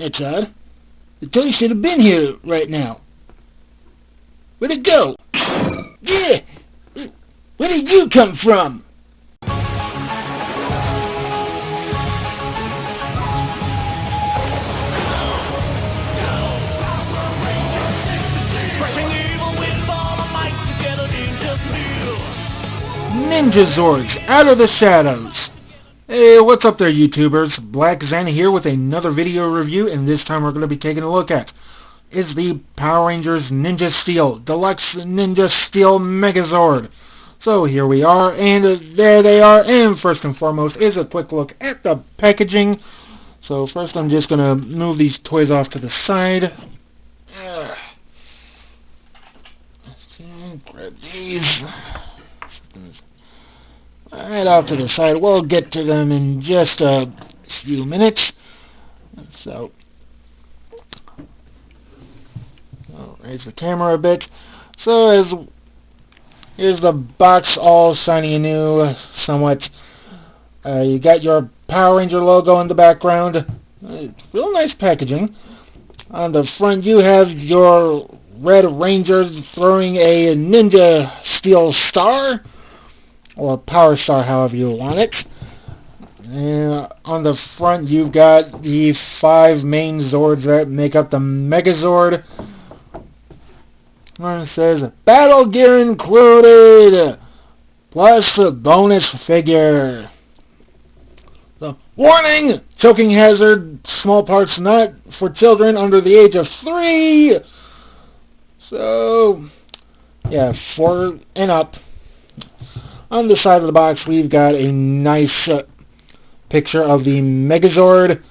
That's odd. The toy should have been here right now. Where'd it go? Yeah! Where did you come from? Ninja Zords, out of the shadows. Hey, what's up there, YouTubers? Black Zen here with another video review, and this time we're going to be taking a look at is the Power Rangers Ninja Steel Deluxe Ninja Steel Megazord. So here we are, and there they are, and first and foremost is a quick look at the packaging. So first I'm just going to move these toys off to the side. Grab these. Right off to the side. We'll get to them in just a few minutes. So, I'll raise the camera a bit. So, here's the box, all shiny and new, somewhat. You got your Power Ranger logo in the background. Real nice packaging. On the front, you have your Red Ranger throwing a Ninja Steel Star, or Power Star, however you want it. And on the front, you've got the 5 main Zords that make up the Megazord. It says, battle gear included, plus a bonus figure. So, warning! Choking hazard, small parts not for children under the age of 3. So, yeah, 4 and up. On the side of the box, we've got a nice picture of the Megazord.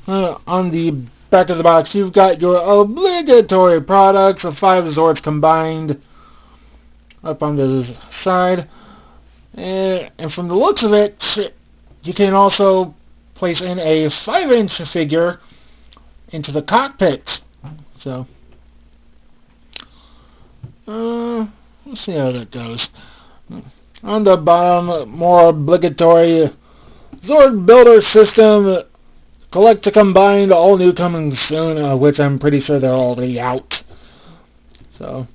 On the back of the box, you've got your obligatory products of 5 Zords combined up on the side. And from the looks of it, you can also place in a 5-inch figure into the cockpit. So, let's see how that goes. On the bottom, more obligatory Zord Builder System. Collect to combine, all new coming soon, which I'm pretty sure they're already out. So,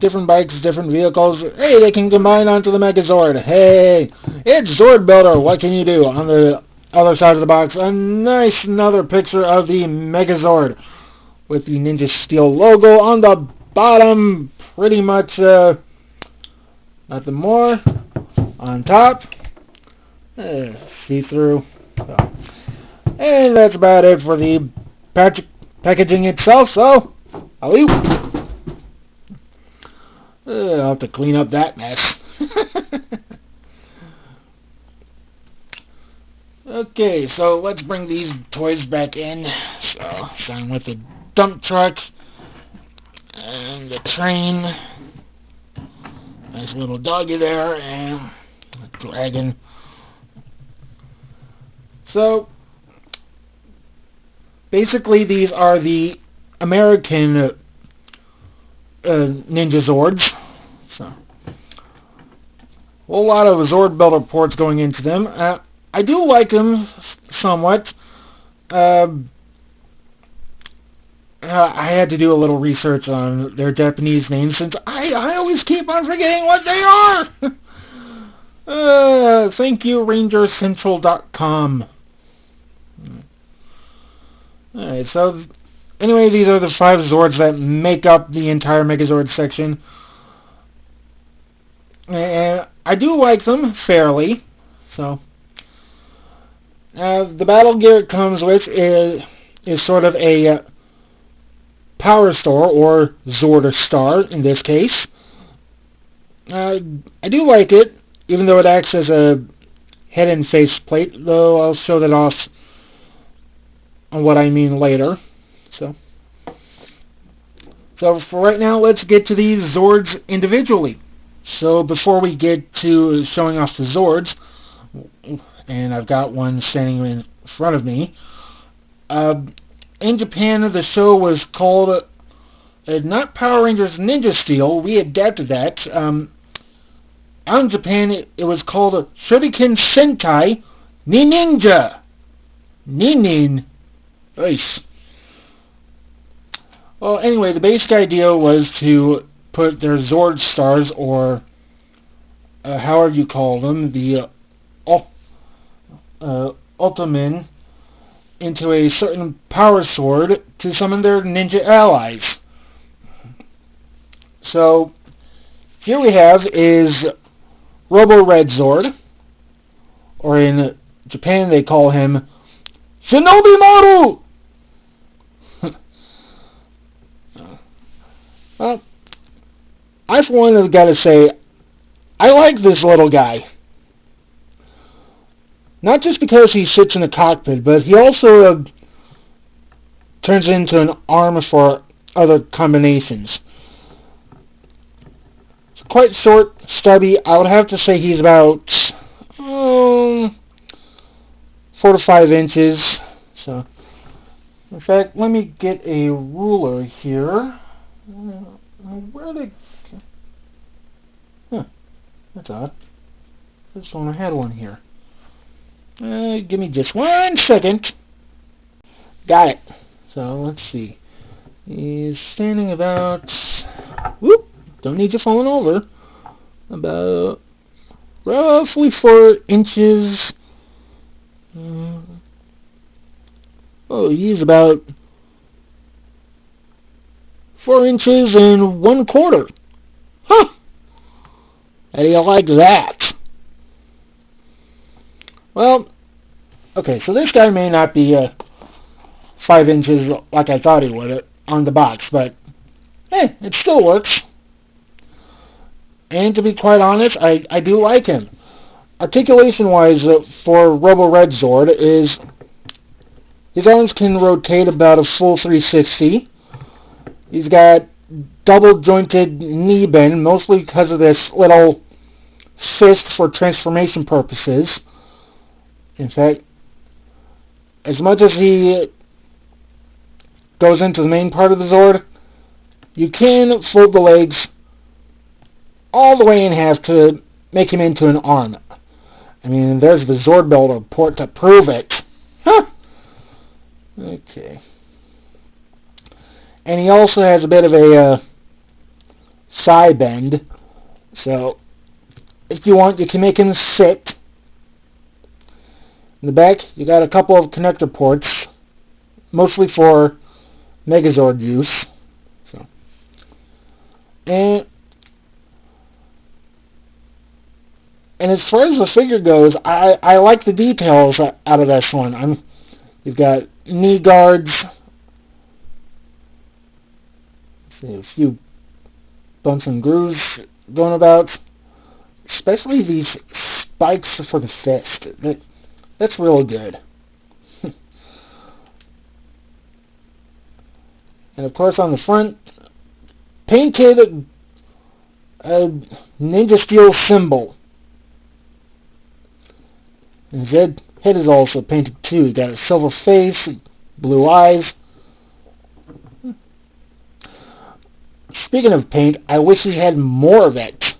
different bikes, different vehicles. Hey, they can combine onto the Megazord. Hey, it's Zord Builder. What can you do? On the other side of the box, a nice another picture of the Megazord with the Ninja Steel logo on the bottom. Pretty much, nothing more. On top, see-through. So. And that's about it for the packaging itself. So, I'll have to clean up that mess. Okay, so let's bring these toys back in. So, starting with the dump truck and the train. Nice little doggy there, and a dragon. So, basically these are the American Ninja Zords. So, a whole lot of Zord Builder ports going into them. I do like them somewhat. I had to do a little research on their Japanese names since I always keep on forgetting what they are. Thank you, RangerCentral.com. Alright, so anyway, these are the 5 Zords that make up the entire Megazord section. And I do like them fairly. So, the battle gear it comes with is sort of a Power Star, or Zord Star in this case. I do like it, even though it acts as a head and face plate, though I'll show that off on what I mean later. So for right now, let's get to these Zords individually. So before we get to showing off the Zords, and I've got one standing in front of me, in Japan, the show was called, not Power Rangers Ninja Steel, we adapted that. Out in Japan, it was called Shuriken Sentai Ninninger. Ninin. Nice. Well, anyway, the basic idea was to put their Zord stars, or however you call them, the Ultimin, into a certain power sword to summon their ninja allies. So, here we have is Robo Red Zord, or in Japan they call him Shinobimaru! Well, I for one have got to say, I like this little guy. Not just because he sits in the cockpit, but he also turns into an arm for other combinations. It's quite short, stubby. I would have to say he's about 4 to 5 inches. So, in fact, let me get a ruler here. Where did... Huh, that's odd. This one I had one here. Give me just 1 second. Got it. So, let's see. He's standing about... Whoop! Don't need you falling over. About roughly 4 inches. He's about 4 inches and 1/4. Huh! How do you like that? Well, okay, so this guy may not be 5 inches like I thought he would on the box, but hey, it still works. And to be quite honest, I do like him. Articulation-wise, for Robo Red Zord, is his arms can rotate about a full 360. He's got double-jointed knee bend, mostly because of this little fist for transformation purposes. In fact, as much as he goes into the main part of the Zord, you can fold the legs all the way in half to make him into an arm. I mean, there's the Zord Builder port to prove it. Huh. Okay. And he also has a bit of a thigh bend. So, if you want, you can make him sit. In the back, you got a couple of connector ports, mostly for Megazord use. So, and as far as the figure goes, I like the details out of this one. You've got knee guards. A few bumps and grooves going about, especially these spikes for the fist. That's really good. And of course on the front, painted Ninja Steel symbol. And his head is also painted too. He got a silver face, blue eyes. Speaking of paint, I wish he had more of it.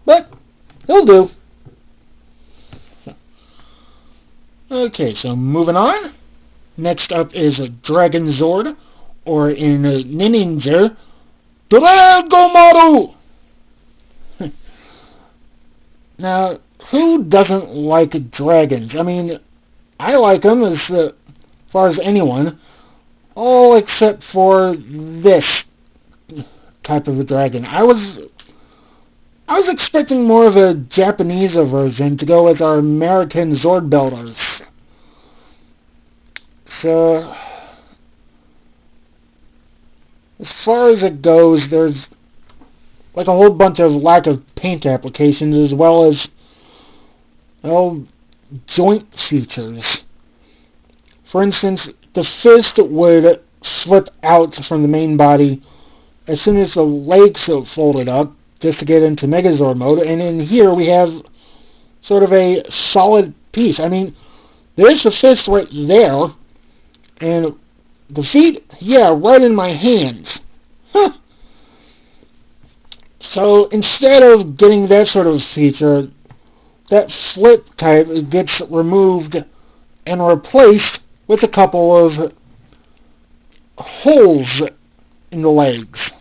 But, he'll do. Okay, so moving on. Next up is a Dragon Zord, or in Ninninger, Dragomaru! Now, who doesn't like dragons? I mean, I like them as far as anyone, all except for this type of a dragon. I was expecting more of a Japanese version to go with our American Zord builders. So, as far as it goes, there's like a whole bunch of lack of paint applications, as well as, well, joint features. For instance, the fist would flip out from the main body as soon as the legs are folded up, just to get into Megazord mode. And in here we have sort of a solid piece. I mean, there's the fist right there, and the feet, yeah, right in my hands. Huh. So instead of getting that sort of feature, that flip type gets removed and replaced with a couple of holes in the legs.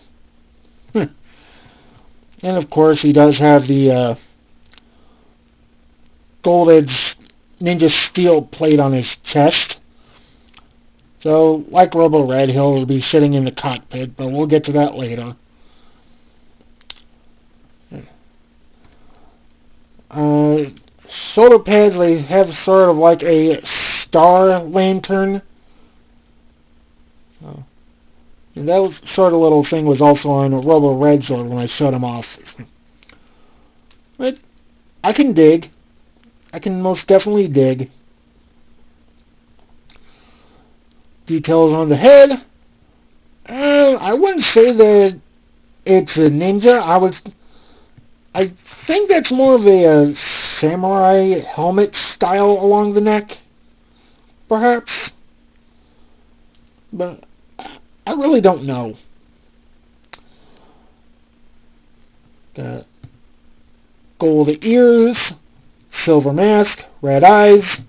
And of course he does have the gold Ninja Steel plate on his chest. So, like Robo Red, he'll be sitting in the cockpit, but we'll get to that later. Shoulder pads, they have sort of like a star lantern. So, and that was sort of little thing was also on Robo Red Zord when I showed him off. But I can dig. I can most definitely dig. Details on the head. I wouldn't say that it's a ninja. I think that's more of a samurai helmet style along the neck, perhaps. But I really don't know. Got gold ears, silver mask, red eyes.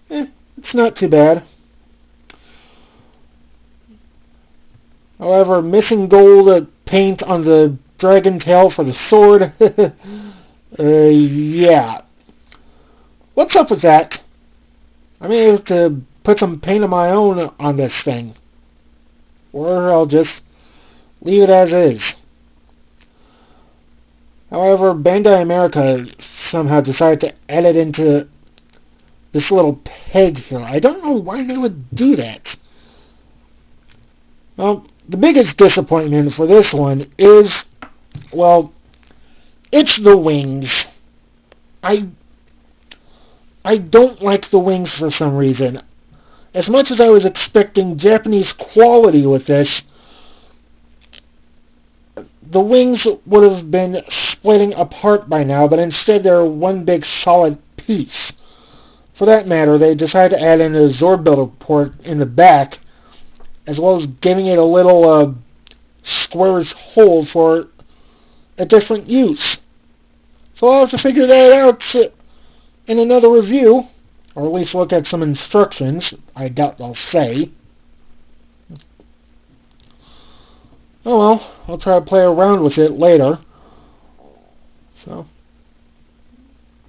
It's not too bad. However, missing gold paint on the dragon tail for the sword. Yeah. What's up with that? I may have to put some paint of my own on this thing. Or I'll just leave it as is. However, Bandai America somehow decided to edit into this little peg here. I don't know why they would do that. Well, the biggest disappointment for this one is, well, it's the wings. I don't like the wings for some reason. As much as I was expecting Japanese quality with this, the wings would have been splitting apart by now, but instead they're one big solid piece. For that matter, they decided to add in a Zord builder port in the back, as well as giving it a little squarish hole for a different use. So I'll have to figure that out in another review, or at least look at some instructions. I doubt they'll say. Oh well, I'll try to play around with it later. So,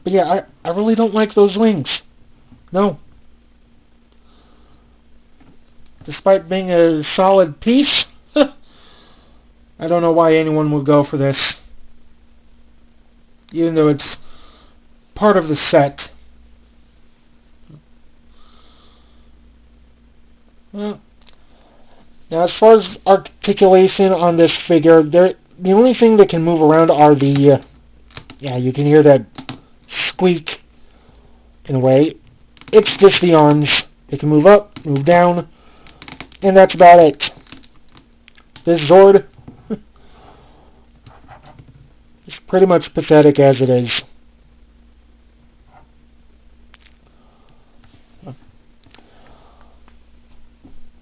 but yeah, I really don't like those wings. No. Despite being a solid piece, I don't know why anyone would go for this. Even though it's part of the set. Well, now as far as articulation on this figure, the only thing that can move around are the, yeah, you can hear that squeak in a way. It's just the arms. They can move up, move down, and that's about it. This Zord is pretty much pathetic as it is.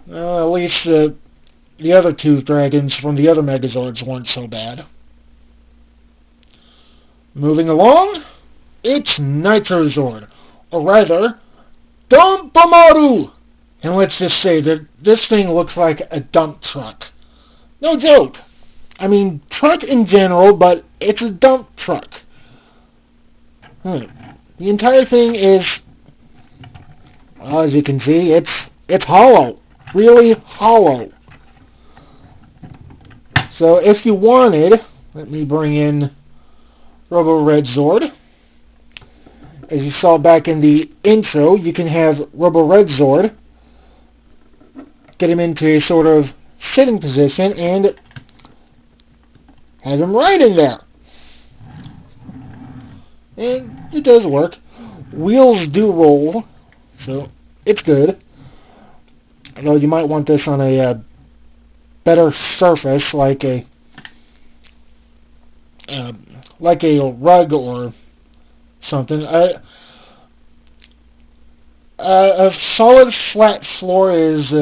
Well, at least the other two dragons from the other Megazords weren't so bad. Moving along, it's Nitro Zord, or rather, Dumpmaru! And let's just say that this thing looks like a dump truck. No joke. I mean, truck in general, but it's a dump truck. The entire thing is, well, as you can see, it's hollow. Really hollow. So if you wanted, let me bring in Robo Red Zord. As you saw back in the intro, you can have Robo Red Zord, get him into a sort of sitting position, and have him right in there. And it does work. Wheels do roll, so it's good. Although you might want this on a better surface, like a rug or something. A solid flat floor is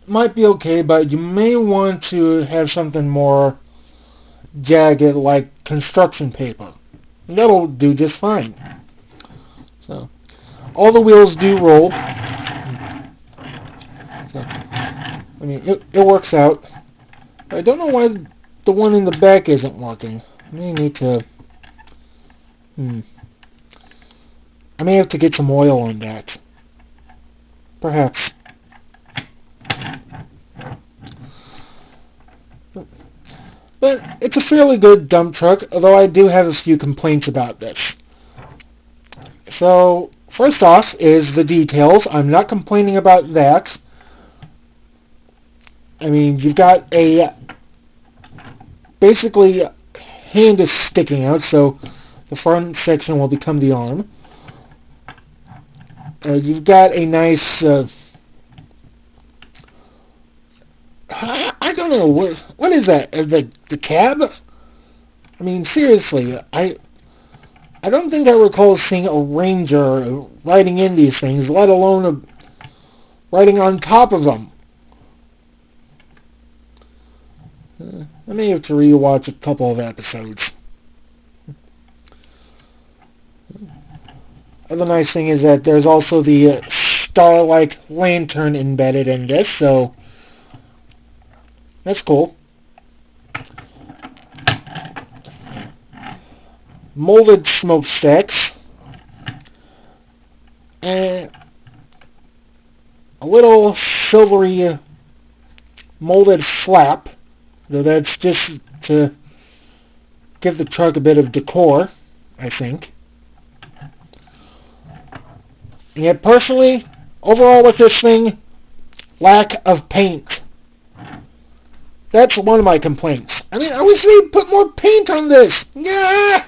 might be okay, but you may want to have something more jagged, like construction paper. And that'll do just fine. So, all the wheels do roll. So, I mean, it works out. I don't know why the one in the back isn't working. I may need to... I may have to get some oil on that. Perhaps. But it's a fairly good dump truck, although I do have a few complaints about this. So, first off is the details. I'm not complaining about that. I mean, you've got basically hand is sticking out, so the front section will become the arm. You've got a nice... I don't know, what is that? The cab? I mean, seriously, I don't think I recall seeing a Ranger riding in these things, let alone riding on top of them. I may have to rewatch a couple of episodes. Other nice thing is that there's also the star-like lantern embedded in this, so that's cool. Molded smokestacks. And a little silvery molded flap, though that's just to give the truck a bit of decor, I think. And yet personally, overall with this thing, lack of paint. That's one of my complaints. I mean, I wish they'd put more paint on this. Yeah.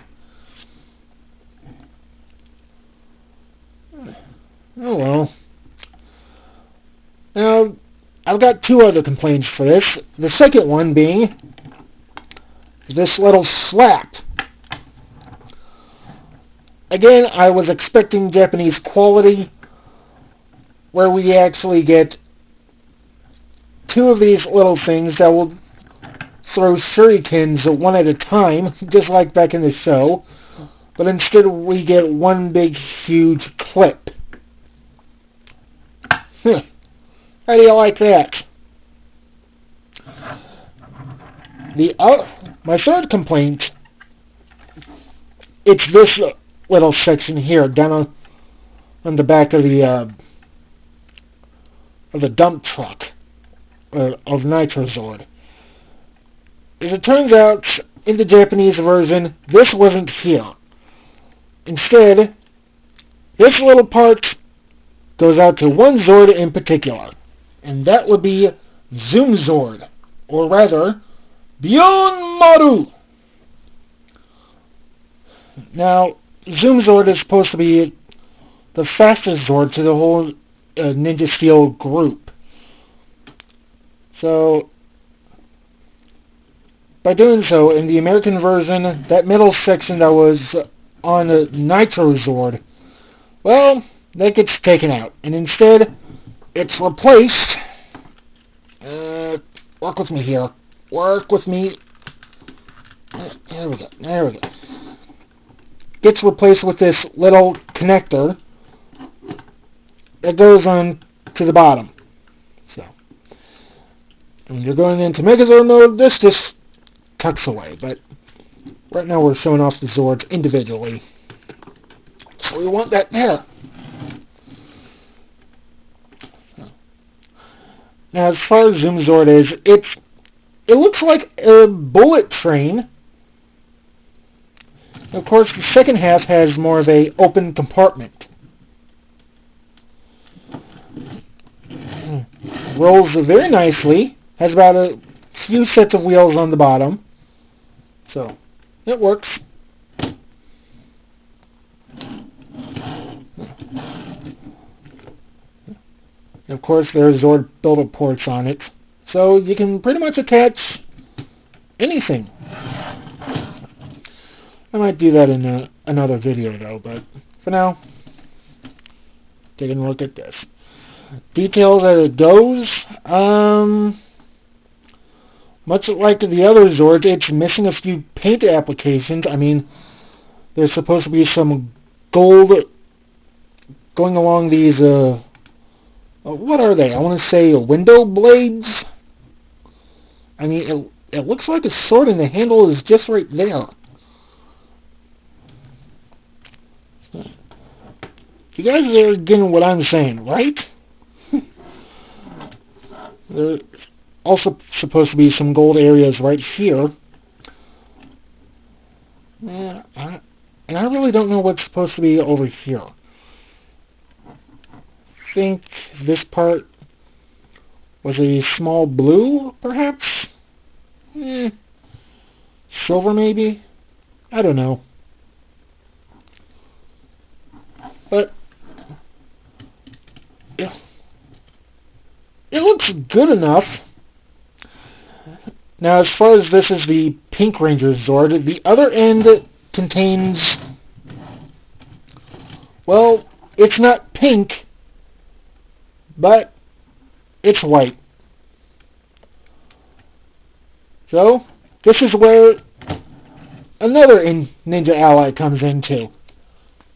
Oh well. Now, I've got two other complaints for this. The second one being this little slap. Again, I was expecting Japanese quality, where we actually get two of these little things that will throw shurikens one at a time, just like back in the show, but instead we get one big huge clip. How do you like that? My third complaint, it's this little section here down on the back of the dump truck of Nitro Zord. As it turns out, in the Japanese version, this wasn't here. Instead, this little part goes out to one Zord in particular, and that would be Zoom Zord, or rather, Byunmaru. Now, Zoom Zord is supposed to be the fastest Zord to the whole Ninja Steel group. So, by doing so, in the American version, that middle section that was on Nitro Zord, well, that gets taken out, and instead, it's replaced. Work with me here. Work with me. There we go. There we go. Gets replaced with this little connector that goes on to the bottom. So, when you're going into Megazord mode, this just tucks away. But right now we're showing off the Zords individually, so we want that there. Now, as far as Zoom Zord is, it looks like a bullet train. Of course, the second half has more of a open compartment. Rolls very nicely. Has about a few sets of wheels on the bottom. So, it works. Of course, there are Zord builder ports on it, so you can pretty much attach anything. I might do that in another video, though, but for now, taking a look at this. Details as it goes, much like the other Zords, it's missing a few paint applications. I mean, there's supposed to be some gold going along these, what are they? I want to say window blades? I mean, it looks like a sword and the handle is just right there. You guys are getting what I'm saying, right? There's also supposed to be some gold areas right here. And I really don't know what's supposed to be over here. I think this part was a small blue, perhaps? Silver, maybe? I don't know. But it looks good enough. Now, as far as this is the Pink Ranger Zord, the other end contains, well, it's not pink, but it's white. So, this is where another ninja ally comes into.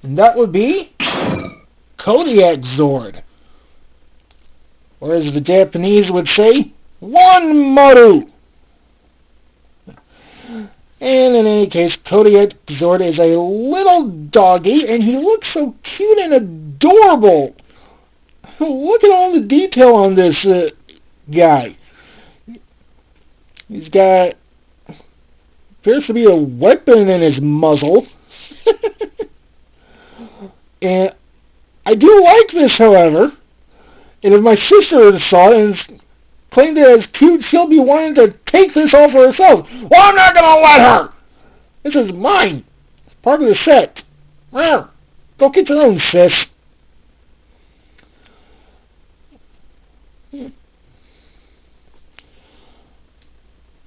And that would be Kodiak Zord. Or as the Japanese would say, Wanmaru. And in any case, Kodiak Zord is a little doggy, and he looks so cute and adorable. Look at all the detail on this guy. He's got, appears to be a weapon in his muzzle. And I do like this, however. And if my sister saw it and claimed it as cute, she'll be wanting to take this all for herself. Well, I'm not going to let her. This is mine. It's part of the set. Well, go get your own, sis.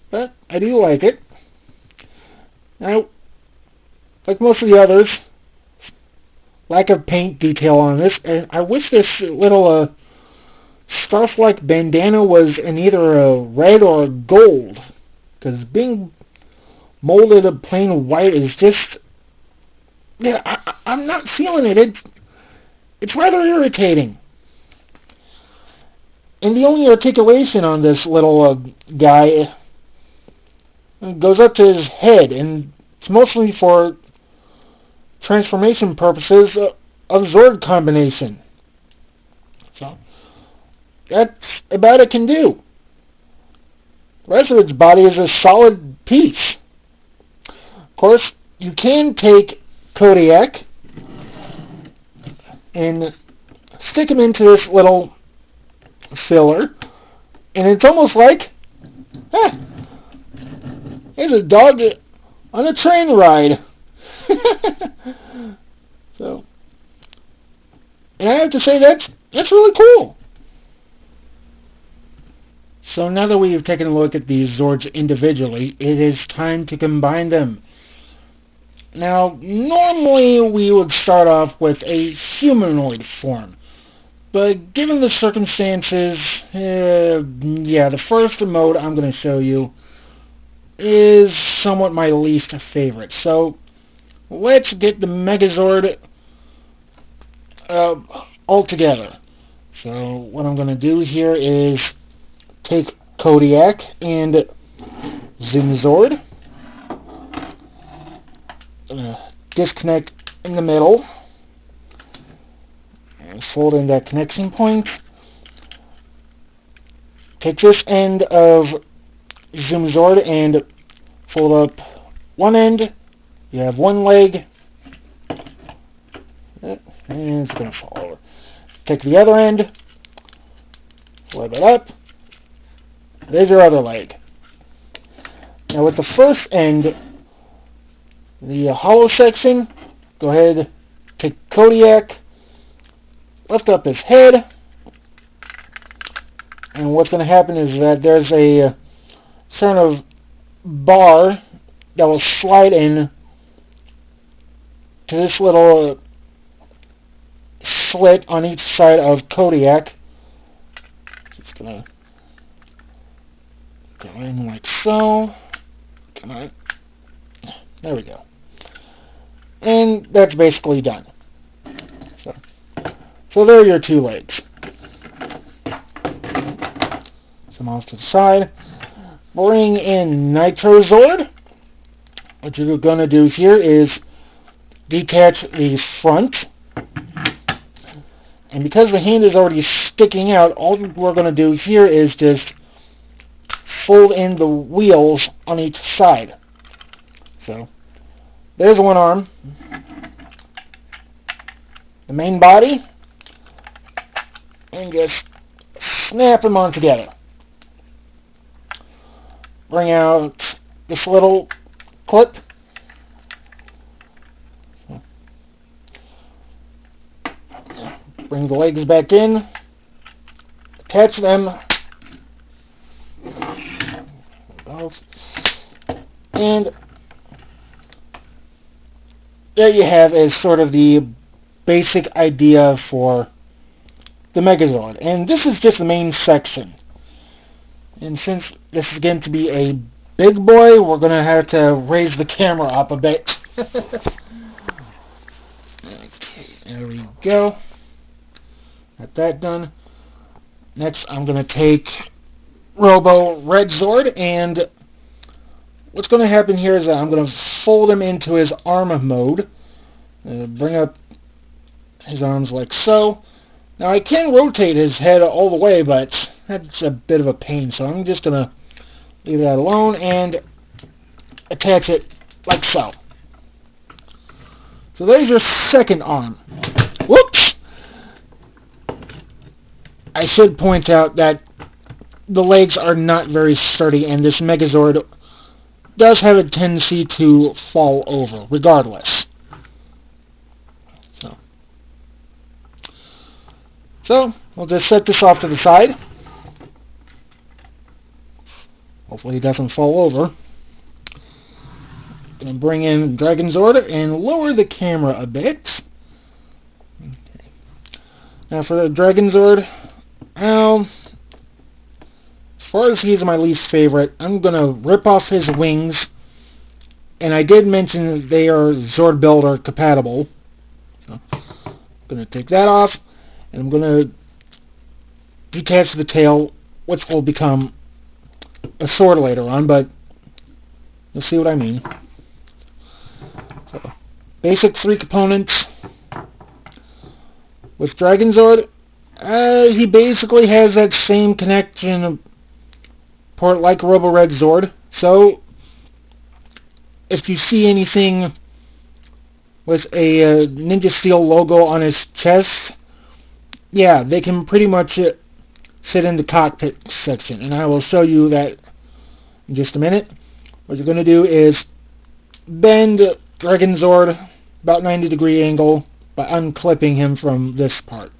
But I do like it. Now, like most of the others, lack of paint detail on this, and I wish this little scarf-like bandana was in either a red or a gold, because being molded a plain white is just, yeah, I'm not feeling it. It's rather irritating. And the only articulation on this little guy goes up to his head, and it's mostly for transformation purposes of Zord combination. So that's about it can do. The rest of its body is a solid piece. Of course, you can take Kodiak and stick him into this little filler, and it's almost like, here's a dog on a train ride. So, and I have to say that's really cool. So now that we've taken a look at these Zords individually, it is time to combine them. Now, normally we would start off with a humanoid form, but given the circumstances, the first mode I'm going to show you is somewhat my least favorite. So let's get the Megazord all together. So what I'm going to do here is take Kodiak and Zoom Zord. Disconnect in the middle and fold in that connection point. Take this end of Zoom Zord and fold up one end. You have one leg, and it's going to fall over. Take the other end, flip it up. There's your other leg. Now with the first end, the hollow section, go ahead, take Kodiak, lift up his head, and what's going to happen is that there's a sort of bar that will slide in to this little slit on each side of Kodiak. Just going to go in like so. Come on. There we go. And that's basically done. So So there are your two legs. Some off to the side. Bring in Nitro Zord. What you're going to do here is detach the front. And because the hand is already sticking out, all we're going to do here is just fold in the wheels on each side. So there's one arm. The main body. And just snap them on together. Bring out this little clip. Bring the legs back in. Attach them. And there you have is sort of the basic idea for the Megazord. And this is just the main section. And since this is going to be a big boy, we're going to have to raise the camera up a bit. Okay, there we go. Got that done. Next, I'm going to take Robo Red Zord, and what's going to happen here is that I'm going to fold him into his arm mode. Bring up his arms like so. Now I can rotate his head all the way, but that's a bit of a pain, so I'm just going to leave that alone and attach it like so. So there's your second arm. Whoops! I should point out that the legs are not very sturdy, and this Megazord does have a tendency to fall over, regardless. So we'll just set this off to the side. Hopefully it doesn't fall over. Gonna bring in Dragonzord and lower the camera a bit. Okay. Now for the Dragonzord, as far as he's my least favorite, I'm gonna rip off his wings. And I did mention they are Zord Builder compatible. So I'm gonna take that off. And I'm going to detach the tail, which will become a sword later on, but you'll see what I mean. So, basic three components. With Dragonzord, he basically has that same connection port like Robo Red Zord. So, if you see anything with a Ninja Steel logo on his chest, yeah, they can pretty much sit in the cockpit section, and I will show you that in just a minute. What you're going to do is bend Dragonzord about 90-degree angle by unclipping him from this part.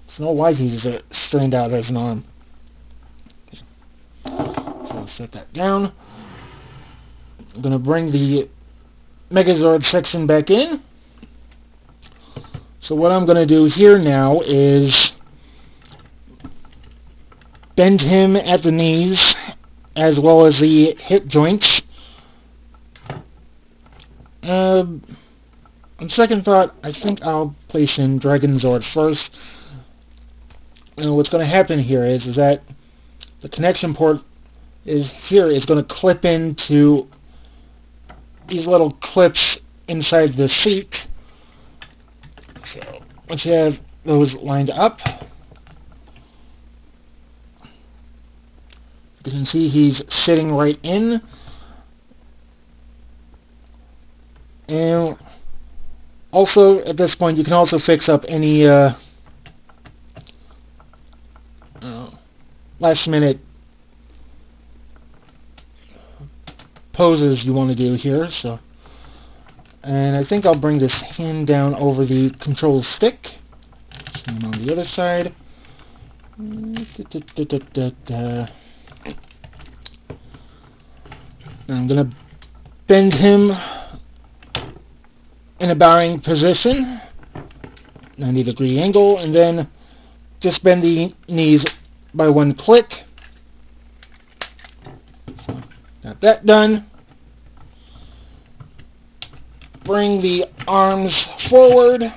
So no why he's strained out as an arm. So I'll set that down. I'm going to bring the Megazord section back in. So what I'm going to do here now is bend him at the knees as well as the hip joints. On second thought, I think I'll place in Dragonzord first. And what's going to happen here is that the connection port is going to clip into these little clips inside the seat. So once you have those lined up, you can see he's sitting right in. And also at this point you can also fix up any last minute poses you want to do here. So, and I think I'll bring this hand down over the control stick. Same on the other side. I'm going to bend him in a bowing position, 90-degree angle, and then just bend the knees by one click. So, got that done. Bring the arms forward.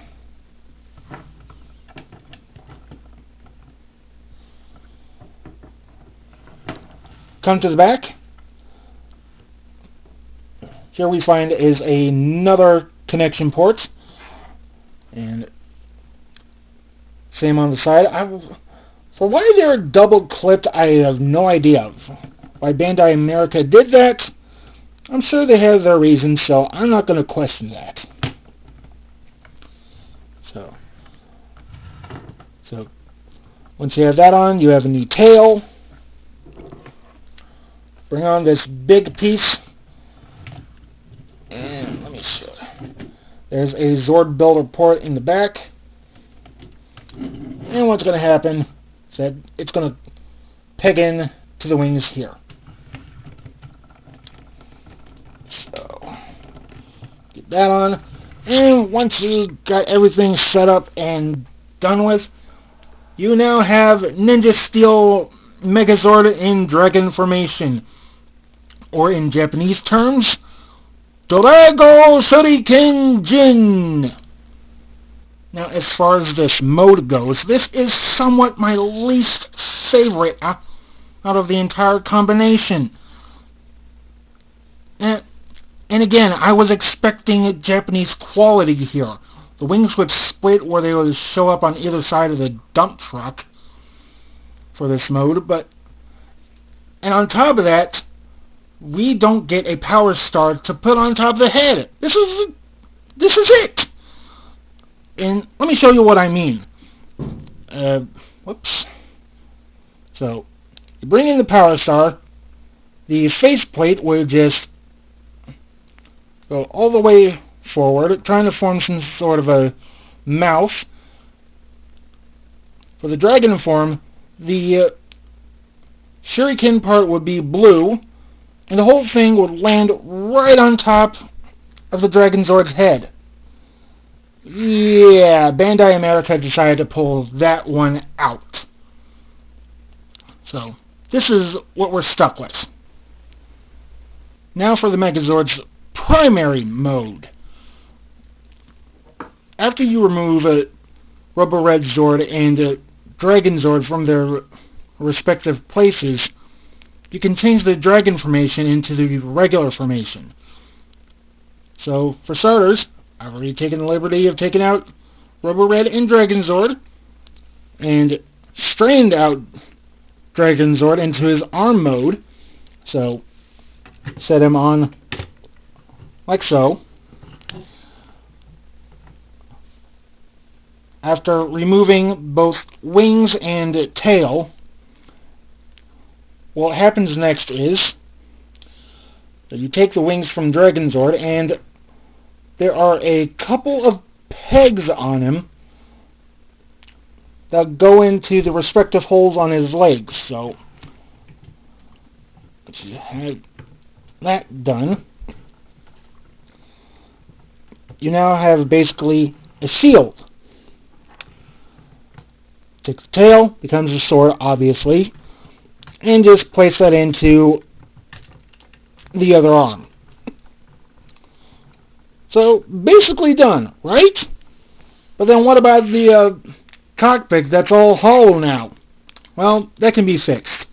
come to the back, here we find is another connection port, and same on the side. For why they're double clipped, I have no idea. Why Bandai America did that, I'm sure they have their reasons, so I'm not going to question that. So once you have that on, you have a new tail. Bring on this big piece, and let me show you. There's a Zord builder port in the back, and what's going to happen is that it's going to peg in to the wings here. So get that on, and once you got everything set up and done with, you now have Ninja Steel Megazord in Dragon formation, or in Japanese terms, DragoShurikenjin. Now, as far as this mode goes, this is somewhat my least favorite out of the entire combination. And again, I was expecting Japanese quality here. The wings would split where they would show up on either side of the dump truck for this mode, and on top of that, we don't get a power star to put on top of the head. This is it. And let me show you what I mean. Whoops. So you bring in the power star, the faceplate will just go all the way forward, trying to form some sort of a mouth. For the dragon form, the Shuriken part would be blue, and the whole thing would land right on top of the Dragon Zord's head. Yeah, Bandai America decided to pull that one out. So, this is what we're stuck with. Now for the Megazord's primary mode. After you remove Robo Red Zord and Dragon Zord from their respective places, you can change the Dragon formation into the regular formation. So, for starters, I've already taken the liberty of taking out Robo Red and Dragon Zord, and strained out Dragon Zord into his arm mode. So, set him on like so. After removing both wings and tail, what happens next is that you take the wings from Dragon Zord, and there are a couple of pegs on him that go into the respective holes on his legs. So once you have that done, you now have basically a shield. Take the tail, becomes a sword, obviously, and just place that into the other arm. So, basically done, right? But then what about the cockpit that's all hollow now? Well, that can be fixed.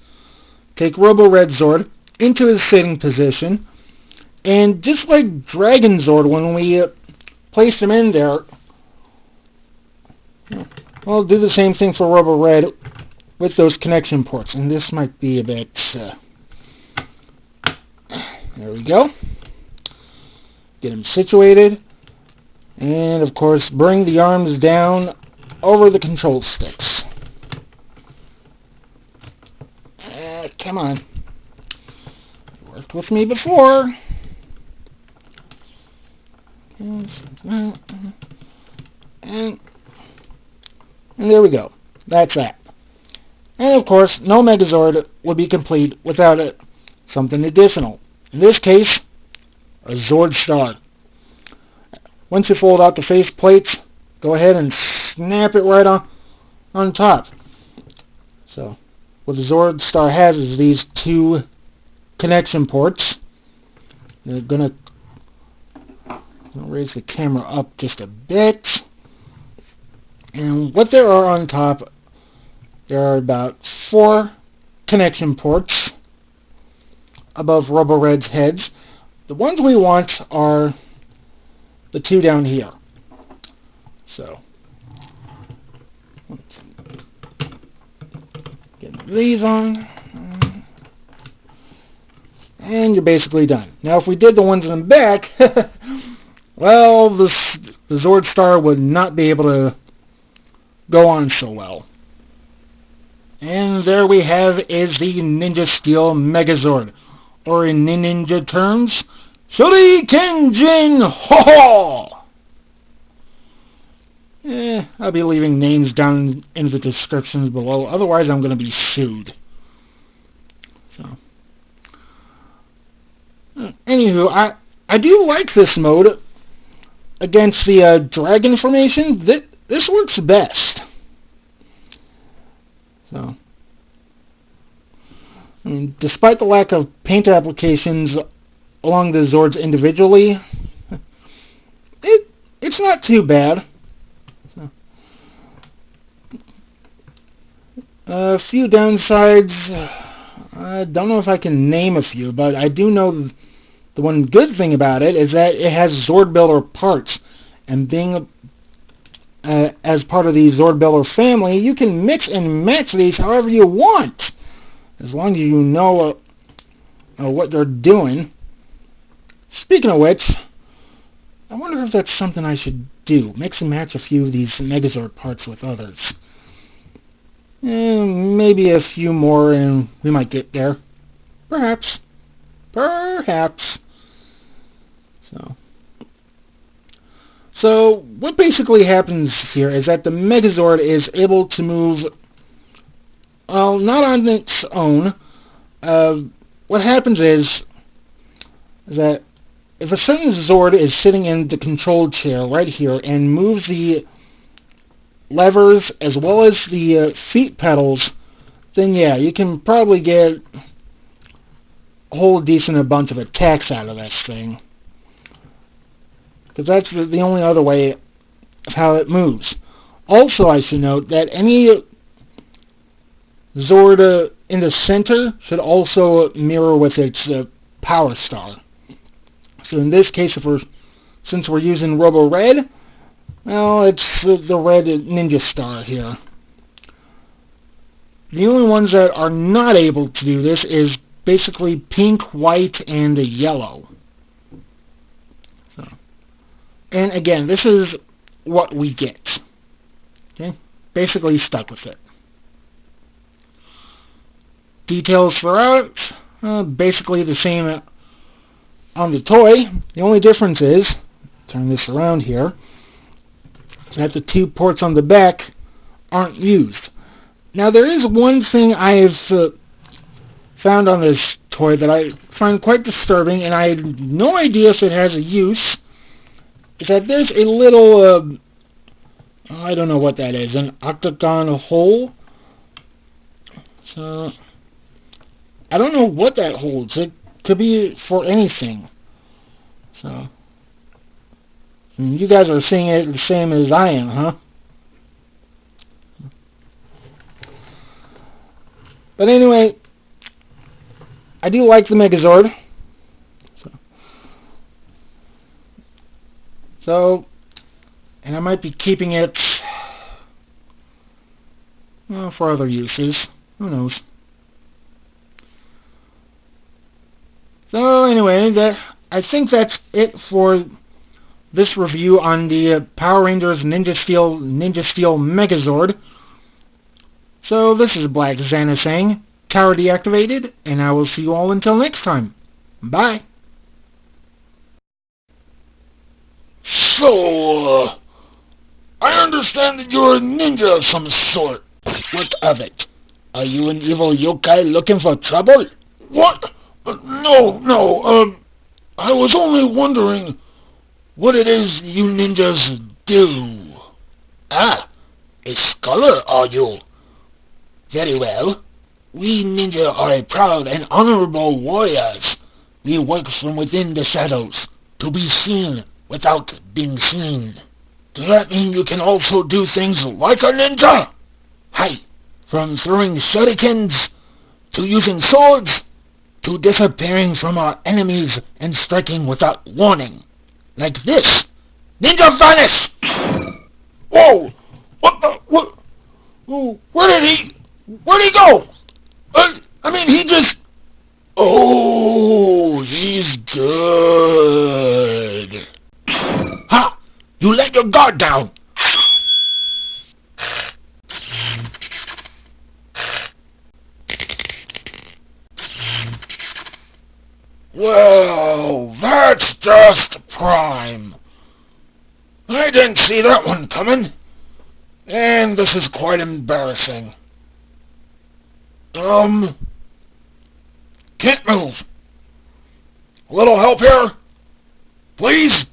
Take Robo Red Zord into his sitting position, and just like Dragon Zord when we placed him in there, we'll do the same thing for Robo Red with those connection ports. And this might be a bit... there we go. Get him situated. And, of course, bring the arms down over the control sticks. Come on. You worked with me before. And there we go. That's that. And of course, no Megazord would be complete without something additional. In this case, a Zord star. Once you fold out the face plates, go ahead and snap it right on top. So, what the Zord star has is these two connection ports. They're going to raise the camera up just a bit. And what there are on top, there are about 4 connection ports. above RoboRed's heads. The ones we want are the two down here. So, let's get these on. And you're basically done. Now, if we did the ones in the back, well, the Zord Star would not be able to go on so well. And there we have is the Ninja Steel Megazord, or in Ninja terms, Shurikenjin! Ho-ho! I'll be leaving names down in the descriptions below, otherwise I'm going to be sued. So, anywho, I do like this mode against the dragon formation. This works best. So, I mean, despite the lack of paint applications along the Zords individually, it's not too bad. So, a few downsides, I don't know if I can name a few, but I do know the one good thing about it is that it has Zord Builder parts, and being as part of the Zord Builder family, you can mix and match these however you want, as long as you know what they're doing. Speaking of which, I wonder if that's something I should do, mix and match a few of these Megazord parts with others. Maybe a few more and we might get there. Perhaps. So what basically happens here is that the Megazord is able to move, well, not on its own. What happens is that if a certain Zord is sitting in the control chair right here and moves the levers as well as the feet pedals, then yeah, you can probably get a whole decent bunch of attacks out of this thing. Because that's the only other way of how it moves. Also, I should note that any Zord in the center should also mirror with its power star. So in this case, since we're using Robo Red, well, it's the red Ninja Star here. The only ones that are not able to do this is basically pink, white, and yellow. So, and again, this is what we get. Okay, basically stuck with it. Details throughout, basically the same on the toy. The only difference is, turn this around here, that the two ports on the back aren't used. Now there is one thing I've found on this toy that I find quite disturbing, and I have no idea if it has a use, is that there's a little, I don't know what that is, an octagon hole. So, I don't know what that holds. It could be for anything. So, I mean, you guys are seeing it the same as I am, huh? But anyway, I do like the Megazord. So, and I might be keeping it, well, for other uses. Who knows? So anyway, I think that's it for this review on the Power Rangers Ninja Steel Megazord. So this is Black Xana saying, tower deactivated, and I will see you all until next time. Bye. So, I understand that you're a ninja of some sort. What of it? Are you an evil yokai looking for trouble? What? No, I was only wondering what it is you ninjas do. Ah, a scholar are you? Very well. We ninja are proud and honorable warriors. We work from within the shadows, to be seen without being seen. Does that mean you can also do things like a ninja? Hi, from throwing shurikens to using swords to disappearing from our enemies and striking without warning. Like this. Ninja vanish! Whoa! What the... What? Where'd he go? He just... Oh, he's good. Ha! You let your guard down. Well, that's just prime. I didn't see that one coming. And this is quite embarrassing. Can't move. A little help here? Please?